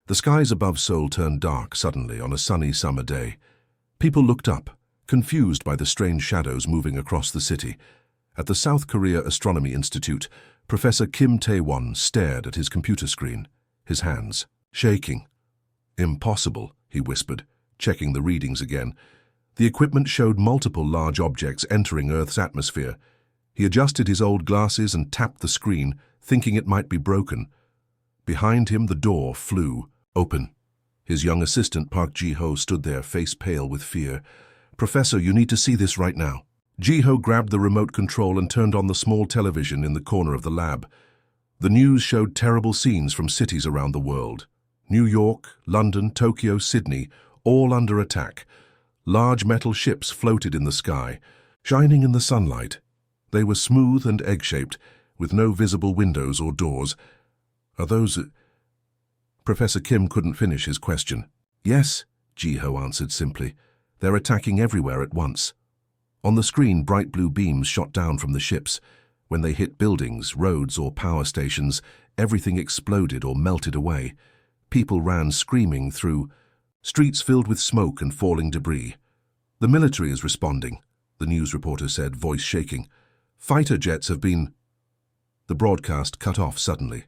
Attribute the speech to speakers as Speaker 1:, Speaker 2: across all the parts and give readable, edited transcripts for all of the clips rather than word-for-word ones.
Speaker 1: The skies above Seoul turned dark suddenly on a sunny summer day. People looked up, confused by the strange shadows moving across the city. At the South Korea Astronomy Institute, Professor Kim Tae-won stared at his computer screen, his hands shaking. "Impossible," he whispered, checking the readings again. The equipment showed multiple large objects entering Earth's atmosphere. He adjusted his old glasses and tapped the screen, thinking it might be broken. Behind him, the door flew open. His young assistant, Park Ji-ho, stood there, face pale with fear. "Professor, you need to see this right now." Ji-ho grabbed the remote control and turned on the small television in the corner of the lab. The news showed terrible scenes from cities around the world. New York, London, Tokyo, Sydney, all under attack. Large metal ships floated in the sky, shining in the sunlight. They were smooth and egg-shaped, with no visible windows or doors. "Are those—" Professor Kim couldn't finish his question. "Yes," Ji-ho answered simply. "They're attacking everywhere at once." On the screen, bright blue beams shot down from the ships. When they hit buildings, roads, or power stations, everything exploded or melted away. People ran screaming through streets filled with smoke and falling debris. "The military is responding," the news reporter said, voice shaking. "Fighter jets have been—" The broadcast cut off suddenly.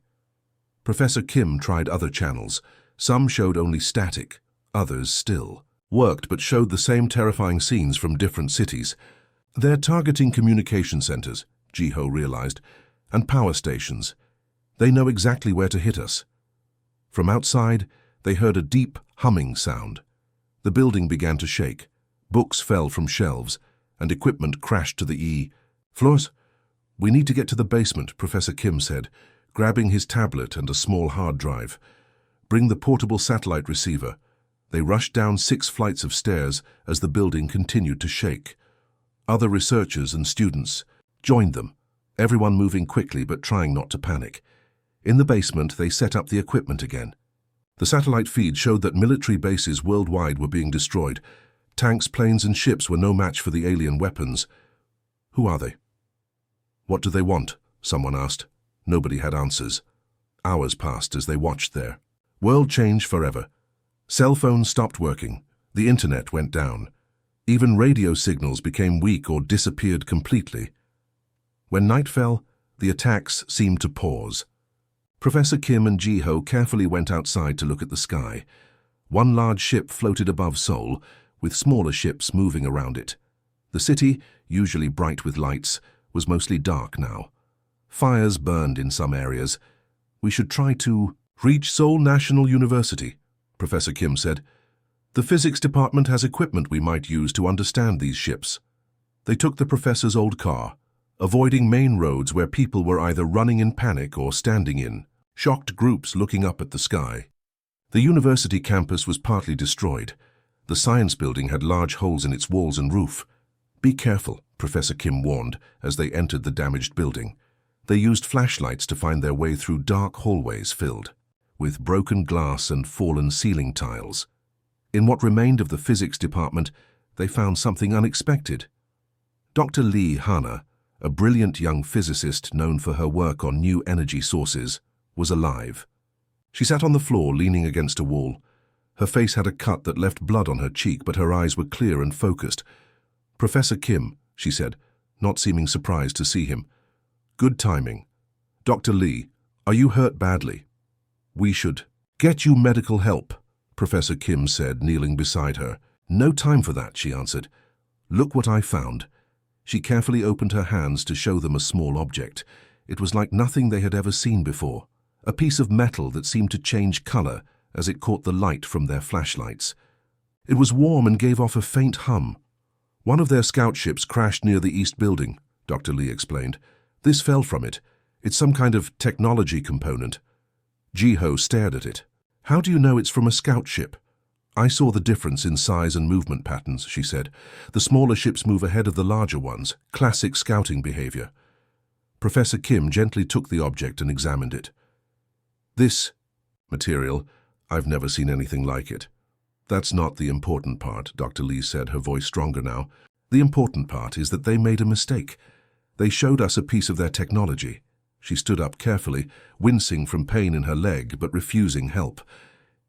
Speaker 1: Professor Kim tried other channels. Some showed only static, others still worked but showed the same terrifying scenes from different cities. "They're targeting communication centers," Ji-ho realized, "and power stations. They know exactly where to hit us." From outside, they heard a deep, humming sound. The building began to shake. Books fell from shelves, and equipment crashed to the floors. "We need to get to the basement," Professor Kim said, grabbing his tablet and a small hard drive. "Bring the portable satellite receiver." They rushed down 6 flights of stairs as the building continued to shake. Other researchers and students joined them, everyone moving quickly but trying not to panic. In the basement, they set up the equipment again. The satellite feed showed that military bases worldwide were being destroyed. Tanks, planes, and ships were no match for the alien weapons. "Who are they? What do they want?" someone asked. Nobody had answers. Hours passed as they watched there. World changed forever. Cell phones stopped working. The internet went down. Even radio signals became weak or disappeared completely. When night fell, the attacks seemed to pause. Professor Kim and Ji-ho carefully went outside to look at the sky. One large ship floated above Seoul, with smaller ships moving around it. The city, usually bright with lights, was mostly dark now. Fires burned in some areas. "We should try to reach Seoul National University," Professor Kim said. "The physics department has equipment we might use to understand these ships." They took the professor's old car, avoiding main roads where people were either running in panic or standing in shocked groups looking up at the sky. The university campus was partly destroyed. The science building had large holes in its walls and roof. "Be careful," Professor Kim warned as they entered the damaged building. They used flashlights to find their way through dark hallways filled with broken glass and fallen ceiling tiles. In what remained of the physics department, they found something unexpected. Dr. Lee Hana, a brilliant young physicist known for her work on new energy sources, was alive. She sat on the floor leaning against a wall. Her face had a cut that left blood on her cheek, but her eyes were clear and focused. "Professor Kim," she said, not seeming surprised to see him. "Good timing. Dr. Lee, are you hurt badly?" "We should get you medical help," Professor Kim said, kneeling beside her. "No time for that," she answered. "Look what I found." She carefully opened her hands to show them a small object. It was like nothing they had ever seen before, a piece of metal that seemed to change color as it caught the light from their flashlights. It was warm and gave off a faint hum. "One of their scout ships crashed near the East Building," Dr. Lee explained. "This fell from it. It's some kind of technology component." Ji-ho stared at it. "How do you know it's from a scout ship?" "I saw the difference in size and movement patterns," she said. "The smaller ships move ahead of the larger ones, classic scouting behavior." Professor Kim gently took the object and examined it. "This material, I've never seen anything like it." "That's not the important part," Dr. Lee said, her voice stronger now. "The important part is that they made a mistake. They showed us a piece of their technology." She stood up carefully, wincing from pain in her leg but refusing help.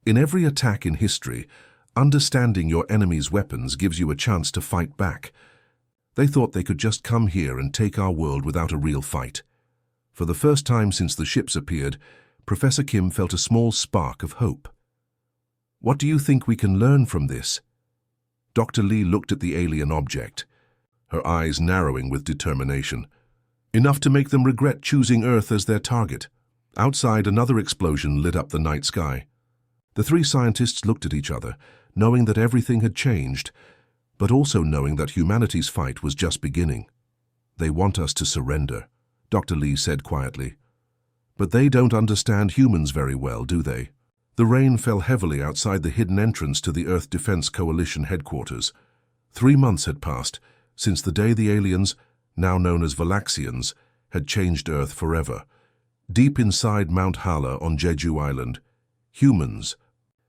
Speaker 1: In every attack in history, understanding your enemy's weapons gives you a chance to fight back. They thought they could just come here and take our world without a real fight. For the first time since the ships appeared, Professor Kim felt a small spark of hope. What do you think we can learn from this? Dr. Lee looked at the alien object, her eyes narrowing with determination. Enough to make them regret choosing Earth as their target. Outside, another explosion lit up the night sky. The three scientists looked at each other, knowing that everything had changed, but also knowing that humanity's fight was just beginning. They want us to surrender, Dr. Lee said quietly. But they don't understand humans very well, do they? The rain fell heavily outside the hidden entrance to the Earth Defense Coalition headquarters. 3 months had passed since the day the aliens, now known as Valaxians, had changed Earth forever. Deep inside Mount Hala on Jeju Island, humans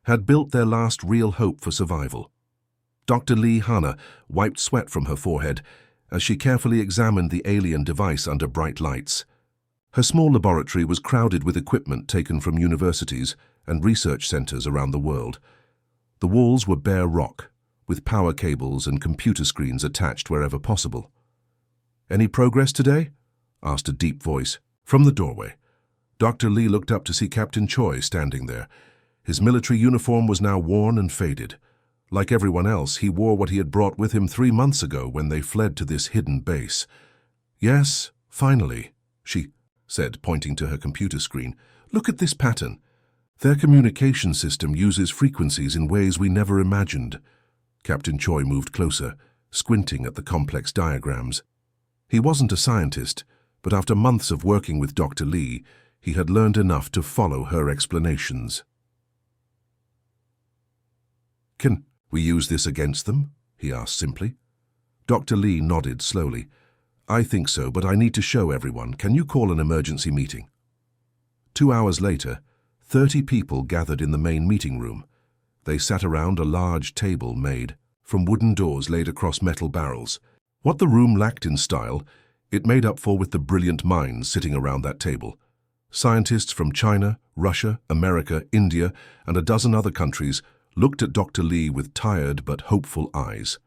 Speaker 1: had built their last real hope for survival. Dr. Lee Hana wiped sweat from her forehead as she carefully examined the alien device under bright lights. Her small laboratory was crowded with equipment taken from universities and research centers around the world. The walls were bare rock, with power cables and computer screens attached wherever possible. "Any progress today?" asked a deep voice from the doorway. Dr. Lee looked up to see Captain Choi standing there. His military uniform was now worn and faded. Like everyone else, he wore what he had brought with him 3 months ago when they fled to this hidden base. "Yes, finally," she said, pointing to her computer screen. "Look at this pattern. Their communication system uses frequencies in ways we never imagined." Captain Choi moved closer, squinting at the complex diagrams. He wasn't a scientist, but after months of working with Dr. Lee, he had learned enough to follow her explanations. "Can we use this against them?" he asked simply. Dr. Lee nodded slowly. "I think so, but I need to show everyone. Can you call an emergency meeting?" 2 hours later, 30 people gathered in the main meeting room. They sat around a large table made from wooden doors laid across metal barrels. What the room lacked in style, it made up for with the brilliant minds sitting around that table. Scientists from China, Russia, America, India, and a dozen other countries looked at Dr. Lee with tired but hopeful eyes.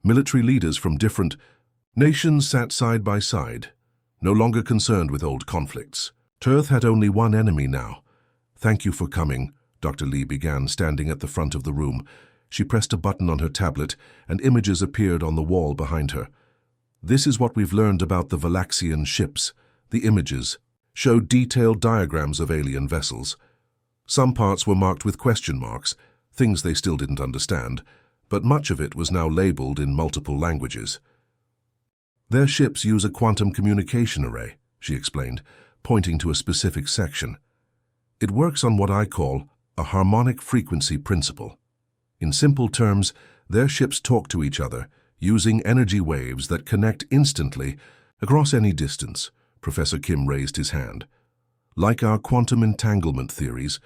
Speaker 1: Military leaders from different nations sat side by side, no longer concerned with old conflicts. Earth had only one enemy now. "Thank you for coming," Dr. Lee began, standing at the front of the room. She pressed a button on her tablet, and images appeared on the wall behind her. "This is what we've learned about the Valaxian ships." The images showed detailed diagrams of alien vessels. Some parts were marked with question marks, things they still didn't understand, but much of it was now labeled in multiple languages. "Their ships use a quantum communication array," she explained, pointing to a specific section. "It works on what I call a harmonic frequency principle. In simple terms, their ships talk to each other using energy waves that connect instantly across any distance." Professor Kim raised his hand. "Like our quantum entanglement theories."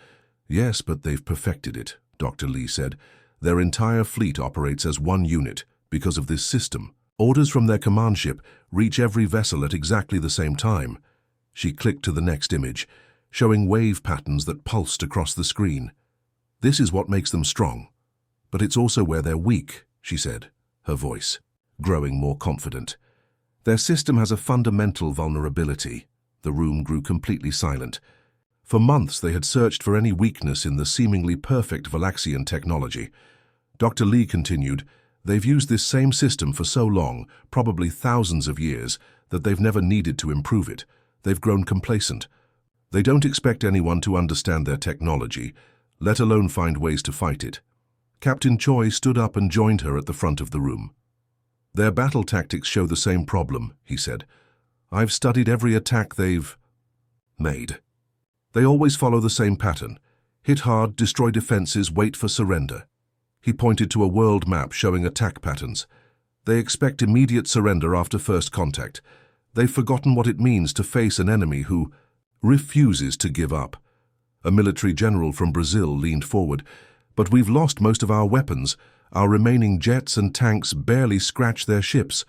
Speaker 1: "Yes, but they've perfected it," Dr. Lee said. "Their entire fleet operates as one unit because of this system. Orders from their command ship reach every vessel at exactly the same time." She clicked to the next image, showing wave patterns that pulsed across the screen. "This is what makes them strong. But it's also where they're weak," she said, her voice growing more confident. "Their system has a fundamental vulnerability." The room grew completely silent. For months they had searched for any weakness in the seemingly perfect Valaxian technology. Dr. Lee continued, "They've used this same system for so long, probably thousands of years, that they've never needed to improve it. They've grown complacent. They don't expect anyone to understand their technology, let alone find ways to fight it." Captain Choi stood up and joined her at the front of the room. "Their battle tactics show the same problem," he said. "I've studied every attack they've made. They always follow the same pattern. Hit hard, destroy defenses, wait for surrender." He pointed to a world map showing attack patterns. "They expect immediate surrender after first contact. They've forgotten what it means to face an enemy who refuses to give up." A military general from Brazil leaned forward. "But we've lost most of our weapons. Our remaining jets and tanks barely scratch their ships.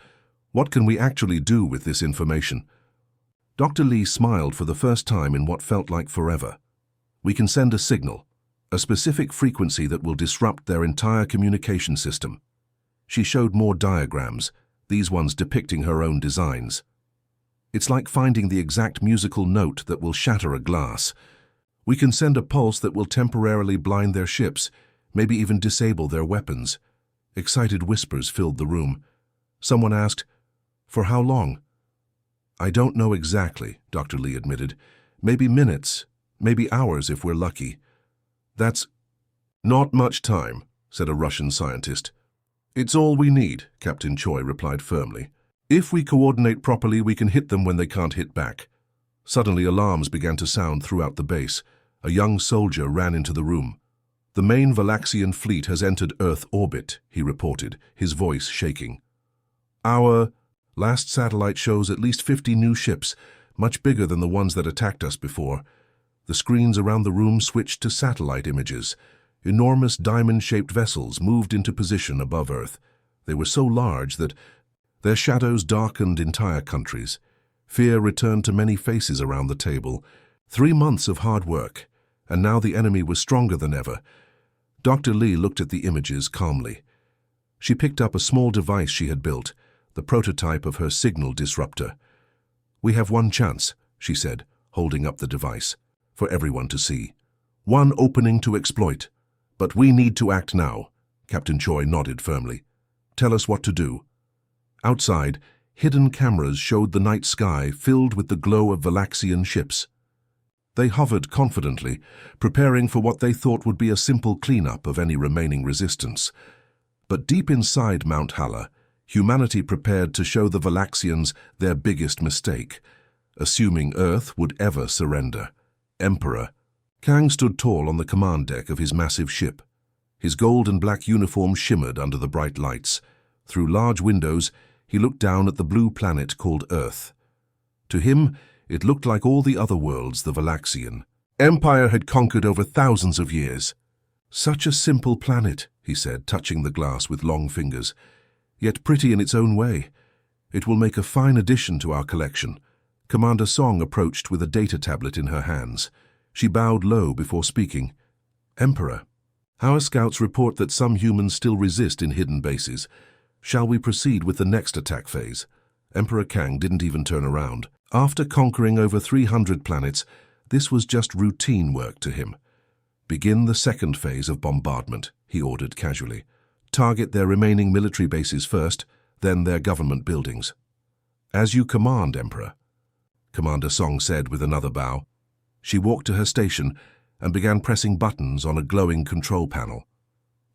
Speaker 1: What can we actually do with this information?" Dr. Lee smiled for the first time in what felt like forever. "We can send a signal a specific frequency that will disrupt their entire communication system. She showed more diagrams, these ones depicting her own designs. It's like finding the exact musical note that will shatter a glass. We can send a pulse that will temporarily blind their ships, maybe even disable their weapons. Excited whispers filled the room. Someone asked, "For how long?" "I don't know exactly," Dr. Lee admitted. "Maybe minutes, maybe hours if we're lucky." "That's not much time," said a Russian scientist. "It's all we need," Captain Choi replied firmly. "If we coordinate properly, we can hit them when they can't hit back." Suddenly, alarms began to sound throughout the base. A young soldier ran into the room. "The main Valaxian fleet has entered Earth orbit," he reported, his voice shaking. "Our last satellite shows at least 50 new ships, much bigger than the ones that attacked us before." The screens around the room switched to satellite images. Enormous diamond-shaped vessels moved into position above Earth. They were so large that their shadows darkened entire countries. Fear returned to many faces around the table. 3 months of hard work, and now the enemy was stronger than ever. Dr. Lee looked at the images calmly. She picked up a small device she had built, the prototype of her signal disruptor. "We have one chance," she said, holding up the device, for everyone to see. "One opening to exploit. But we need to act now." Captain Choi nodded firmly. "Tell us what to do." Outside, hidden cameras showed the night sky filled with the glow of Valaxian ships. They hovered confidently, preparing for what they thought would be a simple cleanup of any remaining resistance. But deep inside Mount Hala, humanity prepared to show the Valaxians their biggest mistake, assuming Earth would ever surrender. Emperor Kang stood tall on the command deck of his massive ship. His gold and black uniform shimmered under the bright lights. Through large windows, he looked down at the blue planet called Earth. To him, it looked like all the other worlds the Valaxian Empire had conquered over thousands of years. "Such a simple planet," he said, touching the glass with long fingers, "yet pretty in its own way. It will make a fine addition to our collection." Commander Song approached with a data tablet in her hands. She bowed low before speaking. "Emperor, our scouts report that some humans still resist in hidden bases. Shall we proceed with the next attack phase?" Emperor Kang didn't even turn around. After conquering over 300 planets, this was just routine work to him. "Begin the second phase of bombardment," he ordered casually. "Target their remaining military bases first, then their government buildings." "As you command, Emperor," Commander Song said with another bow. She walked to her station and began pressing buttons on a glowing control panel.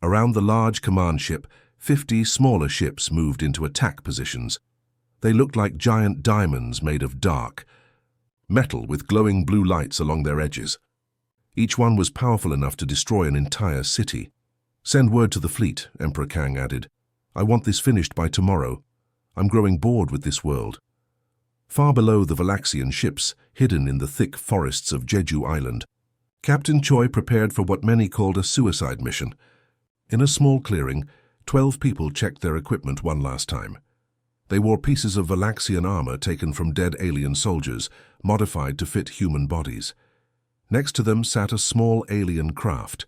Speaker 1: Around the large command ship, 50 smaller ships moved into attack positions. They looked like giant diamonds made of dark metal with glowing blue lights along their edges. Each one was powerful enough to destroy an entire city. "Send word to the fleet," Emperor Kang added. "I want this finished by tomorrow. I'm growing bored with this world." Far below the Valaxian ships, hidden in the thick forests of Jeju Island, Captain Choi prepared for what many called a suicide mission. In a small clearing, 12 people checked their equipment one last time. They wore pieces of Valaxian armor taken from dead alien soldiers, modified to fit human bodies. Next to them sat a small alien craft.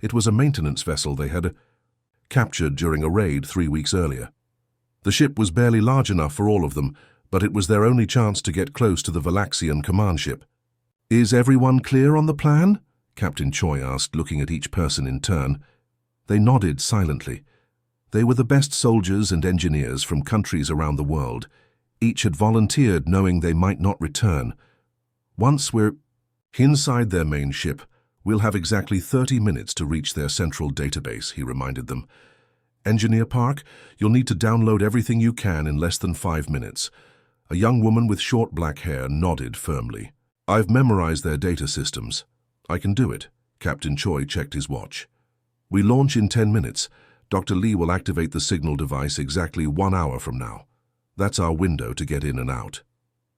Speaker 1: It was a maintenance vessel they had captured during a raid 3 weeks earlier. The ship was barely large enough for all of them, but it was their only chance to get close to the Valaxian command ship. "Is everyone clear on the plan?" Captain Choi asked, looking at each person in turn. They nodded silently. They were the best soldiers and engineers from countries around the world. Each had volunteered knowing they might not return. "Once we're inside their main ship, we'll have exactly 30 minutes to reach their central database," he reminded them. "Engineer Park, you'll need to download everything you can in less than 5 minutes." A young woman with short black hair nodded firmly. "I've memorized their data systems. I can do it." Captain Choi checked his watch. "We launch in 10 minutes. Dr. Lee will activate the signal device exactly 1 hour from now. That's our window to get in and out."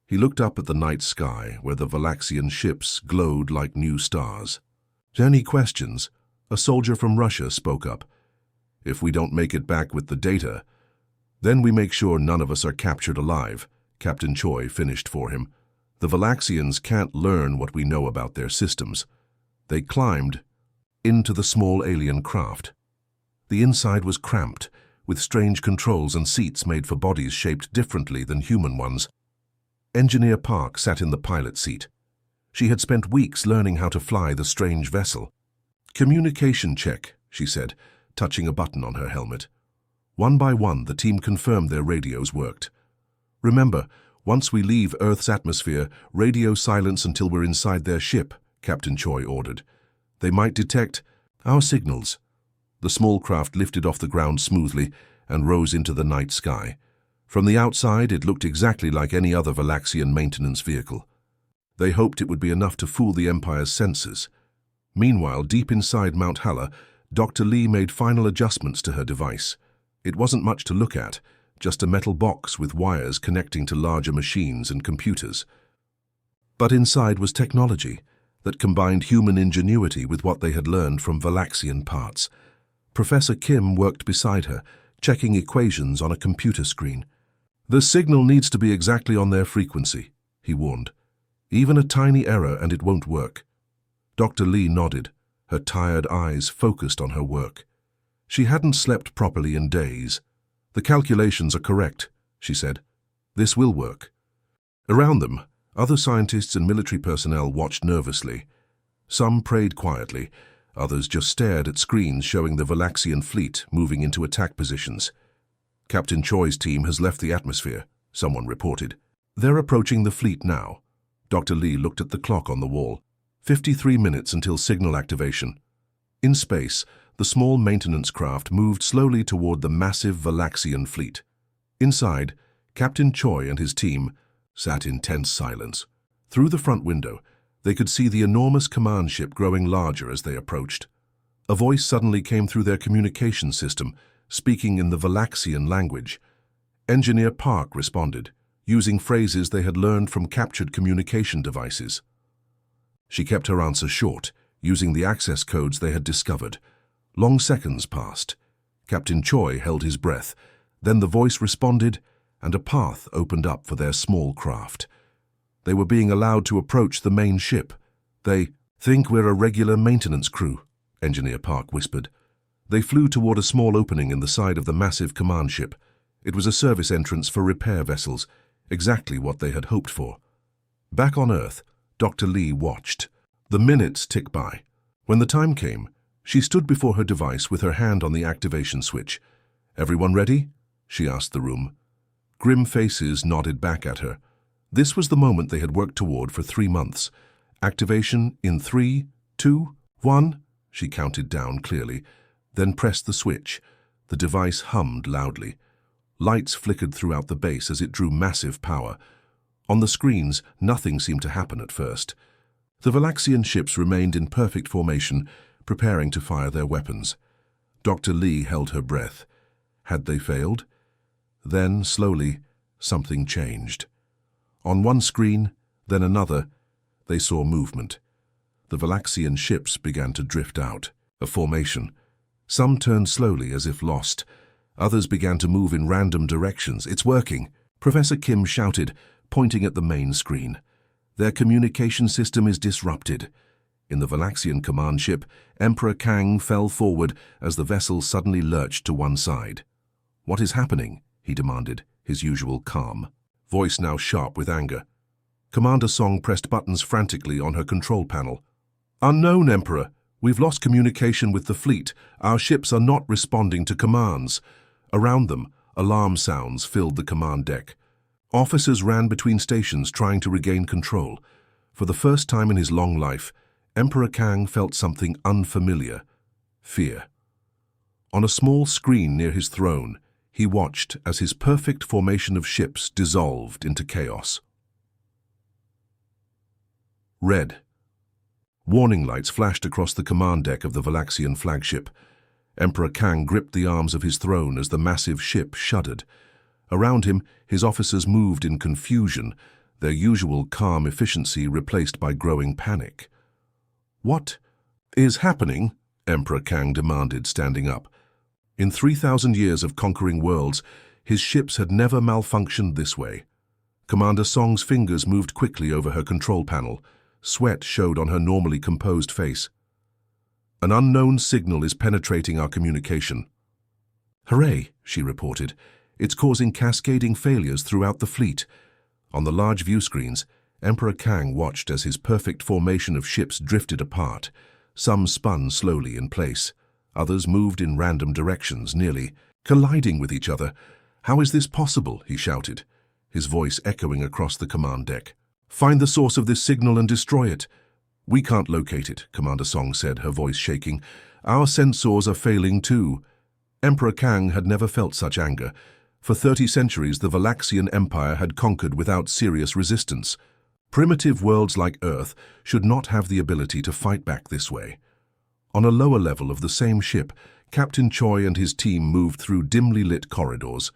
Speaker 1: He looked up at the night sky, where the Valaxian ships glowed like new stars. "Any questions?" A soldier from Russia spoke up. "If we don't make it back with the data, then we make sure none of us are captured alive," Captain Choi finished for him. "The Valaxians can't learn what we know about their systems. They climbed into the small alien craft. The inside was cramped, with strange controls and seats made for bodies shaped differently than human ones. Engineer Park sat in the pilot seat. She had spent weeks learning how to fly the strange vessel. "Communication check," she said, touching a button on her helmet. One by one, the team confirmed their radios worked. "Remember, once we leave Earth's atmosphere, radio silence until we're inside their ship," Captain Choi ordered. "They might detect our signals." The small craft lifted off the ground smoothly and rose into the night sky. From the outside, it looked exactly like any other Valaxian maintenance vehicle. They hoped it would be enough to fool the Empire's sensors. Meanwhile, deep inside Mount Hala, Dr. Lee made final adjustments to her device. It wasn't much to look at, just a metal box with wires connecting to larger machines and computers. But inside was technology that combined human ingenuity with what they had learned from Valaxian parts. Professor Kim worked beside her, checking equations on a computer screen. "The signal needs to be exactly on their frequency," he warned. "Even a tiny error and it won't work." Dr. Lee nodded, her tired eyes focused on her work. She hadn't slept properly in days. "The calculations are correct," she said. "This will work." Around them, other scientists and military personnel watched nervously. Some prayed quietly, others just stared at screens showing the Valaxian fleet moving into attack positions. "Captain Choi's team has left the atmosphere," someone reported. "They're approaching the fleet now." Dr. Lee looked at the clock on the wall. 53 minutes until signal activation. In space, the small maintenance craft moved slowly toward the massive Valaxian fleet. Inside, Captain Choi and his team sat in tense silence. Through the front window, they could see the enormous command ship growing larger as they approached. A voice suddenly came through their communication system, speaking in the Valaxian language. Engineer Park responded, using phrases they had learned from captured communication devices. She kept her answer short, using the access codes they had discovered. Long seconds passed. Captain Choi held his breath. Then the voice responded, and a path opened up for their small craft. They were being allowed to approach the main ship. "They think we're a regular maintenance crew," Engineer Park whispered. They flew toward a small opening in the side of the massive command ship. It was a service entrance for repair vessels, exactly what they had hoped for. Back on Earth, Dr. Lee watched. The minutes ticked by. When the time came, she stood before her device with her hand on the activation switch. "Everyone ready?" she asked the room. Grim faces nodded back at her. This was the moment they had worked toward for 3 months. Activation in 3, 2, 1, she counted down clearly, then pressed the switch. The device hummed loudly. Lights flickered throughout the base as it drew massive power. On the screens, nothing seemed to happen at first. The Valaxian ships remained in perfect formation, preparing to fire their weapons. Dr. Lee held her breath. Had they failed? Then, slowly, something changed. On one screen, then another, they saw movement. The Valaxian ships began to drift out, a formation. Some turned slowly as if lost. Others began to move in random directions. "It's working," Professor Kim shouted, pointing at the main screen. "Their communication system is disrupted." In the Valaxian command ship, Emperor Kang fell forward as the vessel suddenly lurched to one side. "What is happening?" he demanded, his usual calm, voice now sharp with anger. Commander Song pressed buttons frantically on her control panel. "Unknown, Emperor. We've lost communication with the fleet. Our ships are not responding to commands." Around them, alarm sounds filled the command deck. Officers ran between stations trying to regain control. For the first time in his long life, Emperor Kang felt something unfamiliar: fear. On a small screen near his throne, he watched as his perfect formation of ships dissolved into chaos. Red. Warning lights flashed across the command deck of the Valaxian flagship. Emperor Kang gripped the arms of his throne as the massive ship shuddered. Around him, his officers moved in confusion, their usual calm efficiency replaced by growing panic. "What is happening?" Emperor Kang demanded, standing up. In 3,000 years of conquering worlds, his ships had never malfunctioned this way. Commander Song's fingers moved quickly over her control panel. Sweat showed on her normally composed face. An unknown signal is penetrating our communication. Hooray, she reported. It's causing cascading failures throughout the fleet. On the large view screens, Emperor Kang watched as his perfect formation of ships drifted apart. Some spun slowly in place. Others moved in random directions, nearly colliding with each other. "How is this possible?" he shouted, his voice echoing across the command deck. "Find the source of this signal and destroy it." "We can't locate it," Commander Song said, her voice shaking. "Our sensors are failing too." Emperor Kang had never felt such anger. For 30 centuries, the Valaxian Empire had conquered without serious resistance. Primitive worlds like Earth should not have the ability to fight back this way. On a lower level of the same ship, Captain Choi and his team moved through dimly lit corridors.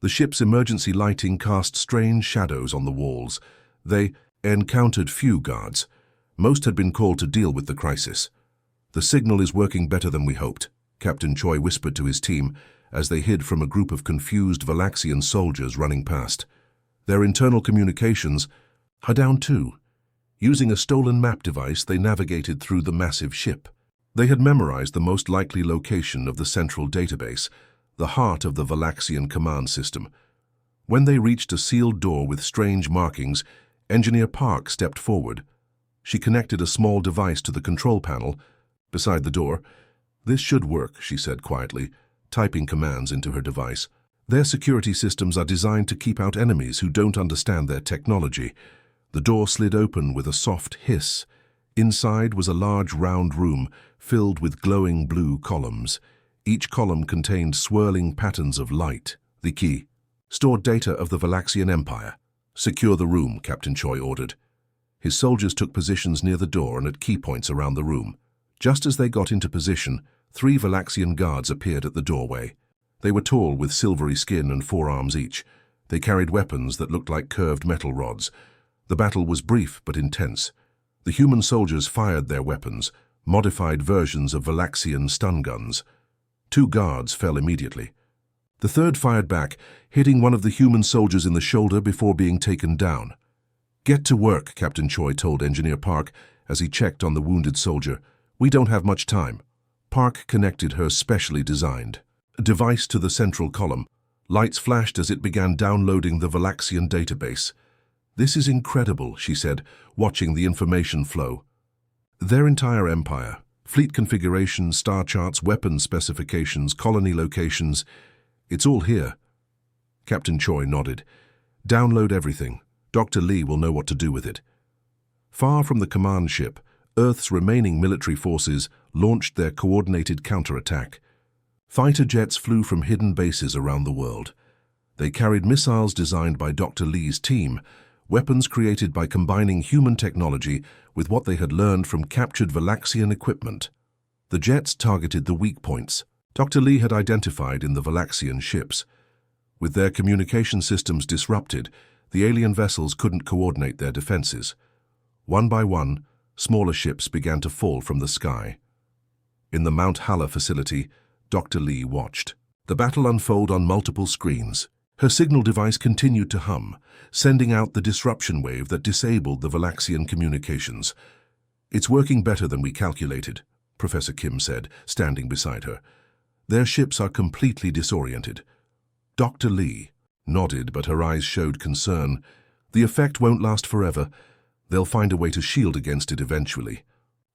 Speaker 1: The ship's emergency lighting cast strange shadows on the walls. They encountered few guards. Most had been called to deal with the crisis. "The signal is working better than we hoped," Captain Choi whispered to his team as they hid from a group of confused Valaxian soldiers running past. Their internal communications are down too. Using a stolen map device, they navigated through the massive ship. They had memorized the most likely location of the central database, the heart of the Valaxian command system. When they reached a sealed door with strange markings, Engineer Park stepped forward. She connected a small device to the control panel beside the door. "This should work," she said quietly, typing commands into her device. "Their security systems are designed to keep out enemies who don't understand their technology." The door slid open with a soft hiss. Inside was a large round room filled with glowing blue columns. Each column contained swirling patterns of light. The key: stored data of the Valaxian Empire. "Secure the room," Captain Choi ordered. His soldiers took positions near the door and at key points around the room. Just as they got into position, 3 Valaxian guards appeared at the doorway. They were tall, with silvery skin and 4 arms each. They carried weapons that looked like curved metal rods. The battle was brief but intense. The human soldiers fired their weapons, modified versions of Valaxian stun guns. 2 guards fell immediately. The third fired back, hitting one of the human soldiers in the shoulder before being taken down. "Get to work," Captain Choi told Engineer Park as he checked on the wounded soldier. "We don't have much time." Park connected her specially designed device to the central column. Lights flashed as it began downloading the Valaxian database. "This is incredible," she said, watching the information flow. Their entire empire, fleet configuration, star charts, weapons specifications, colony locations, it's all here. Captain Choi nodded. "Download everything. Dr. Lee will know what to do with it." Far from the command ship, Earth's remaining military forces launched their coordinated counterattack. Fighter jets flew from hidden bases around the world. They carried missiles designed by Dr. Lee's team, weapons created by combining human technology with what they had learned from captured Valaxian equipment. The jets targeted the weak points Dr. Lee had identified in the Valaxian ships. With their communication systems disrupted, the alien vessels couldn't coordinate their defenses. One by one, smaller ships began to fall from the sky. In the Mount Haller facility, Dr. Lee watched the battle unfold on multiple screens. Her signal device continued to hum, sending out the disruption wave that disabled the Valaxian communications. "It's working better than we calculated," Professor Kim said, standing beside her. "Their ships are completely disoriented." Dr. Lee nodded, but her eyes showed concern. "The effect won't last forever. They'll find a way to shield against it eventually."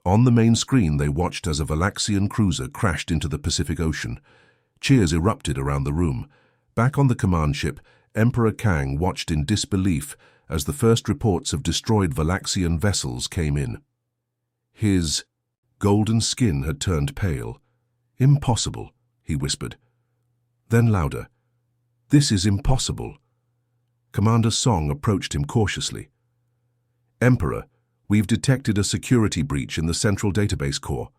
Speaker 1: On the main screen, they watched as a Valaxian cruiser crashed into the Pacific Ocean. Cheers erupted around the room. Back on the command ship, Emperor Kang watched in disbelief as the first reports of destroyed Valaxian vessels came in. His golden skin had turned pale. "Impossible," he whispered. Then louder, "This is impossible." Commander Song approached him cautiously. "Emperor, we've detected a security breach in the central database core.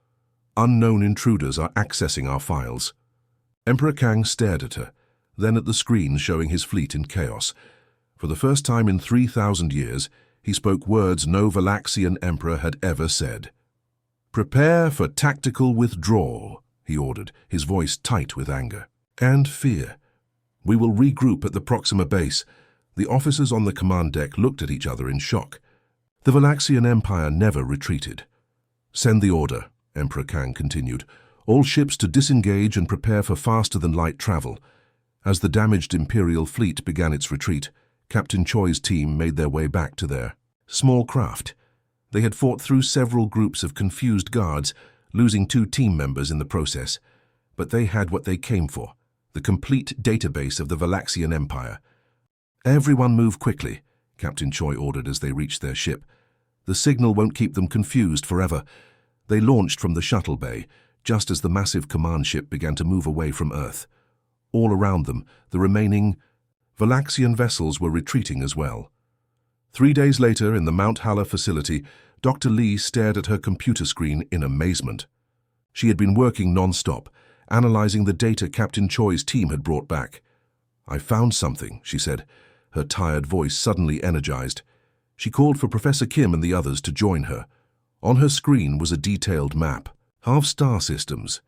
Speaker 1: Unknown intruders are accessing our files." Emperor Kang stared at her, then at the screen showing his fleet in chaos. For the first time in 3,000 years, he spoke words no Valaxian emperor had ever said. "Prepare for tactical withdrawal," he ordered, his voice tight with anger and fear. "We will regroup at the Proxima base." The officers on the command deck looked at each other in shock. The Valaxian Empire never retreated. "Send the order," Emperor Kang continued. All ships to disengage and prepare for faster-than-light travel. As the damaged Imperial fleet began its retreat, Captain Choi's team made their way back to their small craft. They had fought through several groups of confused guards, losing 2 team members in the process. But they had what they came for, the complete database of the Valaxian Empire. "Everyone move quickly," Captain Choi ordered as they reached their ship. "The signal won't keep them confused forever." They launched from the shuttle bay, just as the massive command ship began to move away from Earth. All around them, the remaining Valaxian vessels were retreating as well. 3 days later, in the Mount Hala facility, Dr. Lee stared at her computer screen in amazement. She had been working non-stop, analyzing the data Captain Choi's team had brought back. "I found something," she said, her tired voice suddenly energized. She called for Professor Kim and the others to join her. On her screen was a detailed map. Half-star systems.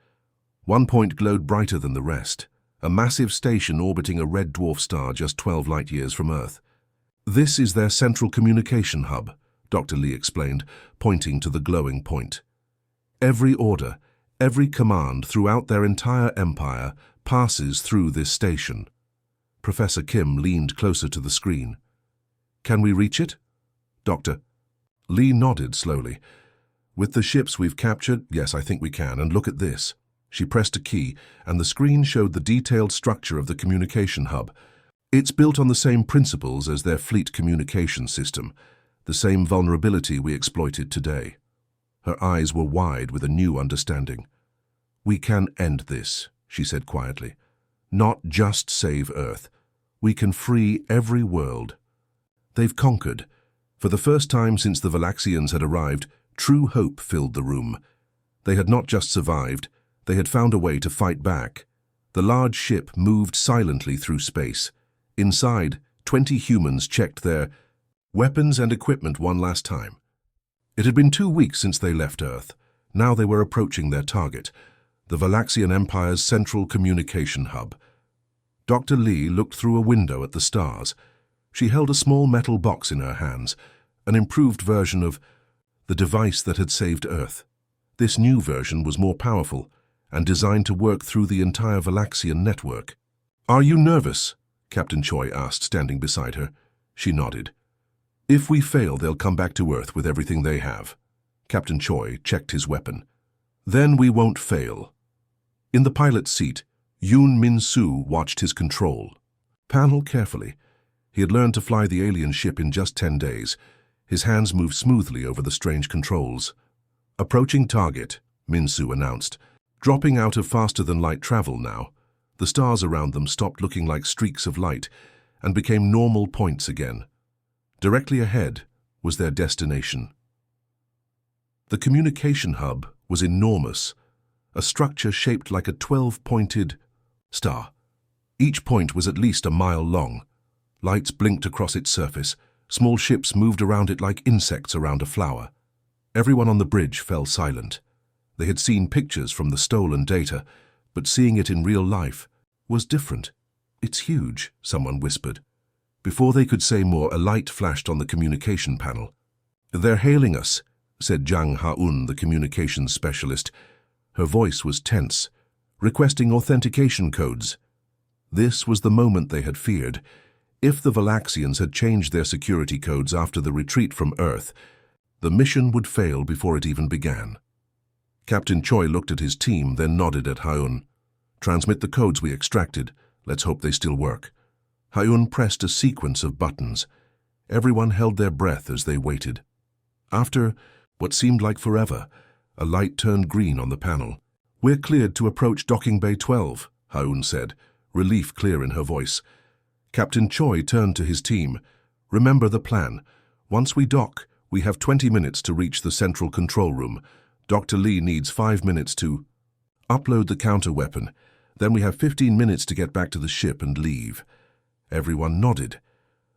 Speaker 1: One point glowed brighter than the rest, a massive station orbiting a red dwarf star just 12 light-years from Earth. "This is their central communication hub," Dr. Lee explained, pointing to the glowing point. "Every order, every command throughout their entire empire passes through this station." Professor Kim leaned closer to the screen. "Can we reach it?" Dr. Lee nodded slowly. "With the ships we've captured, yes, I think we can, and look at this." She pressed a key, and the screen showed the detailed structure of the communication hub. "It's built on the same principles as their fleet communication system, the same vulnerability we exploited today." Her eyes were wide with a new understanding. "We can end this," she said quietly. "Not just save Earth. We can free every world." They've conquered. For the first time since the Valaxians had arrived, true hope filled the room. They had not just survived, they had found a way to fight back. The large ship moved silently through space. Inside, 20 humans checked their weapons and equipment one last time. It had been 2 weeks since they left Earth. Now they were approaching their target, the Valaxian Empire's central communication hub. Dr. Lee looked through a window at the stars. She held a small metal box in her hands, an improved version of the device that had saved Earth. This new version was more powerful and designed to work through the entire Valaxian network. "Are you nervous?" Captain Choi asked, standing beside her. She nodded. "If we fail, they'll come back to Earth with everything they have." Captain Choi checked his weapon. "Then we won't fail." In the pilot's seat, Yoon Min-soo watched his control panel carefully. He had learned to fly the alien ship in just 10 days. His hands moved smoothly over the strange controls. "Approaching target," Min-soo announced. Dropping out of faster-than-light travel now, the stars around them stopped looking like streaks of light and became normal points again. Directly ahead was their destination. The communication hub was enormous, a structure shaped like a 12-pointed star. Each point was at least a mile long. Lights blinked across its surface. Small ships moved around it like insects around a flower. Everyone on the bridge fell silent. They had seen pictures from the stolen data, but seeing it in real life was different. "It's huge," someone whispered. Before they could say more, a light flashed on the communication panel. "They're hailing us," said Jang Ha-un, the communications specialist. Her voice was tense, requesting authentication codes. This was the moment they had feared. If the Valaxians had changed their security codes after the retreat from Earth, the mission would fail before it even began. Captain Choi looked at his team, then nodded at Ha-un. "Transmit the codes we extracted. Let's hope they still work." Ha-un pressed a sequence of buttons. Everyone held their breath as they waited. After what seemed like forever, a light turned green on the panel. "We're cleared to approach Docking Bay 12, Ha-un said, relief clear in her voice. Captain Choi turned to his team. "Remember the plan. Once we dock, we have 20 minutes to reach the central control room. Dr. Lee needs 5 minutes to upload the counter-weapon. Then we have 15 minutes to get back to the ship and leave." Everyone nodded.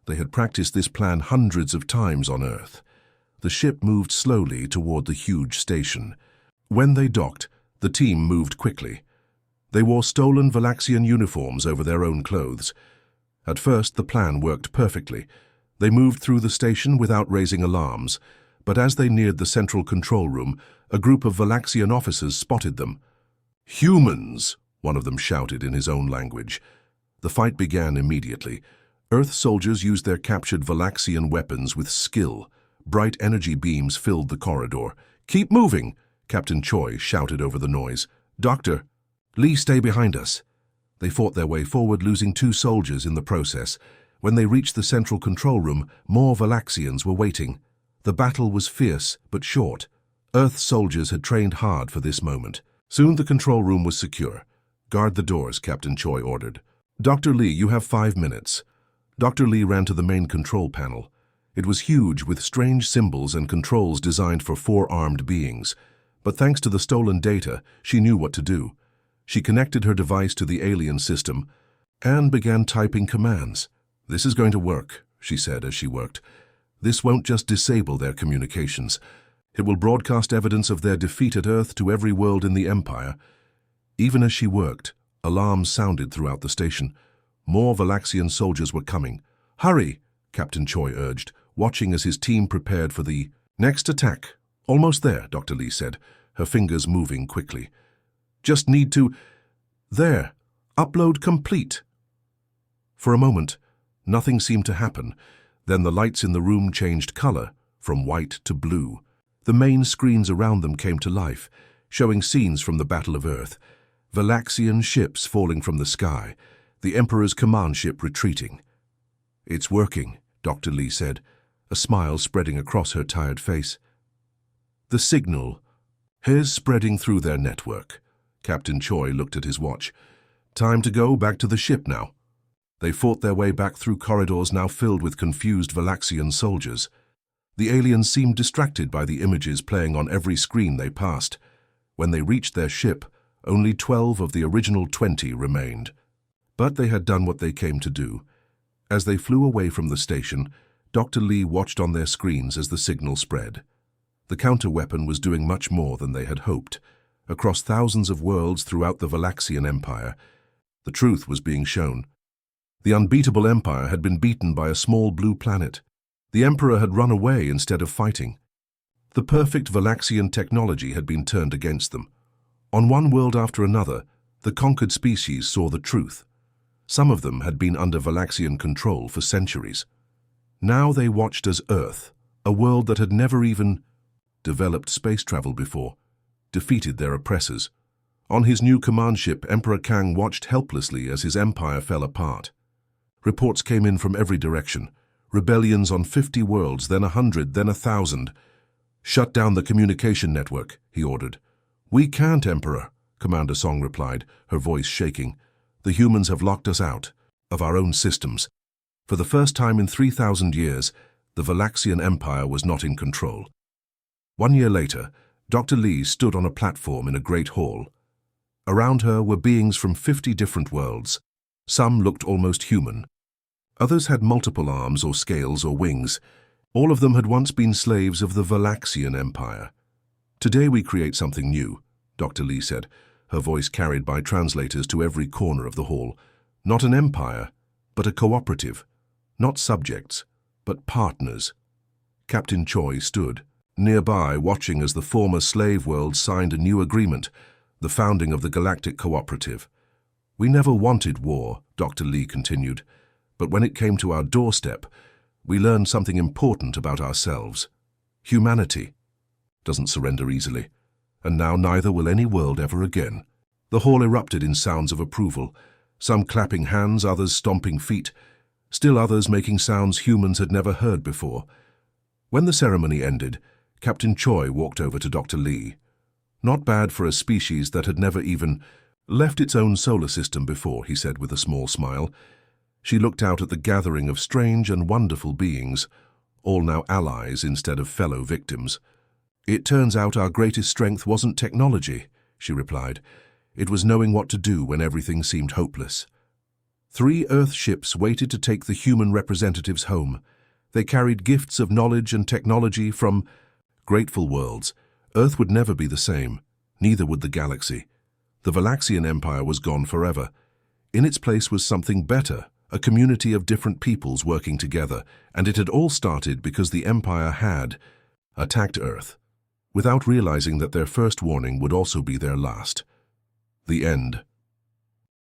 Speaker 1: They had practiced this plan hundreds of times on Earth. The ship moved slowly toward the huge station. When they docked, the team moved quickly. They wore stolen Valaxian uniforms over their own clothes. At first, the plan worked perfectly. They moved through the station without raising alarms. but as they neared the central control room, a group of Valaxian officers spotted them. "Humans!" one of them shouted in his own language. The fight began immediately. Earth soldiers used their captured Valaxian weapons with skill. Bright energy beams filled the corridor. "Keep moving!" Captain Choi shouted over the noise. "Doctor, Lee, stay behind us." They fought their way forward, losing 2 soldiers in the process. When they reached the central control room, more Valaxians were waiting. The battle was fierce but short. Earth soldiers had trained hard for this moment. Soon the control room was secure. "Guard the doors," Captain Choi ordered. "Dr. Lee, you have 5 minutes." Dr. Lee ran to the main control panel. It was huge, with strange symbols and controls designed for 4 armed beings. But thanks to the stolen data, she knew what to do. She connected her device to the alien system and began typing commands. "This is going to work," she said as she worked. "This won't just disable their communications. It will broadcast evidence of their defeat at Earth to every world in the Empire." Even as she worked, alarms sounded throughout the station. More Valaxian soldiers were coming. "Hurry!" Captain Choi urged, watching as his team prepared for the next attack. "Almost there," Dr. Lee said, her fingers moving quickly. "Just need to... There. Upload complete." For a moment, nothing seemed to happen. Then the lights in the room changed color, from white to blue. The main screens around them came to life, showing scenes from the Battle of Earth. Valaxian ships falling from the sky, the Emperor's command ship retreating. "It's working," Dr. Lee said, a smile spreading across her tired face. "The signal is spreading through their network." Captain Choi looked at his watch. "Time to go back to the ship now." They fought their way back through corridors now filled with confused Valaxian soldiers. The aliens seemed distracted by the images playing on every screen they passed. When they reached their ship, only 12 of the original 20 remained. But they had done what they came to do. As they flew away from the station, Dr. Lee watched on their screens as the signal spread. The counter-weapon was doing much more than they had hoped. Across thousands of worlds throughout the Valaxian Empire, the truth was being shown. The unbeatable Empire had been beaten by a small blue planet. The Emperor had run away instead of fighting. The perfect Valaxian technology had been turned against them. On one world after another, the conquered species saw the truth. Some of them had been under Valaxian control for centuries. Now they watched as Earth, a world that had never even developed space travel before, defeated their oppressors. On his new command ship, Emperor Kang watched helplessly as his empire fell apart. Reports came in from every direction. Rebellions on 50 worlds, then 100, then 1,000. "Shut down the communication network," he ordered. "We can't, Emperor," Commander Song replied, her voice shaking. "The humans have locked us out of our own systems." For the first time in 3,000 years, the Valaxian Empire was not in control. 1 year later, Dr. Lee stood on a platform in a great hall. Around her were beings from 50 different worlds. Some looked almost human. Others had multiple arms or scales or wings. All of them had once been slaves of the Valaxian Empire. "Today we create something new," Dr. Lee said, her voice carried by translators to every corner of the hall. "Not an empire, but a cooperative. Not subjects, but partners." Captain Choi stood nearby, watching as the former slave world signed a new agreement, the founding of the Galactic Cooperative. "We never wanted war," Dr. Lee continued, "but when it came to our doorstep, we learned something important about ourselves. Humanity doesn't surrender easily, and now neither will any world ever again." The hall erupted in sounds of approval, some clapping hands, others stomping feet, still others making sounds humans had never heard before. When the ceremony ended, Captain Choi walked over to Dr. Lee. "Not bad for a species that had never even left its own solar system before," he said with a small smile. She looked out at the gathering of strange and wonderful beings, all now allies instead of fellow victims. "It turns out our greatest strength wasn't technology," she replied. "It was knowing what to do when everything seemed hopeless." 3 Earth ships waited to take the human representatives home. They carried gifts of knowledge and technology from grateful worlds. Earth would never be the same, neither would the galaxy. The Valaxian Empire was gone forever. In its place was something better, a community of different peoples working together, and it had all started because the Empire had attacked Earth, without realizing that their first warning would also be their last. The end.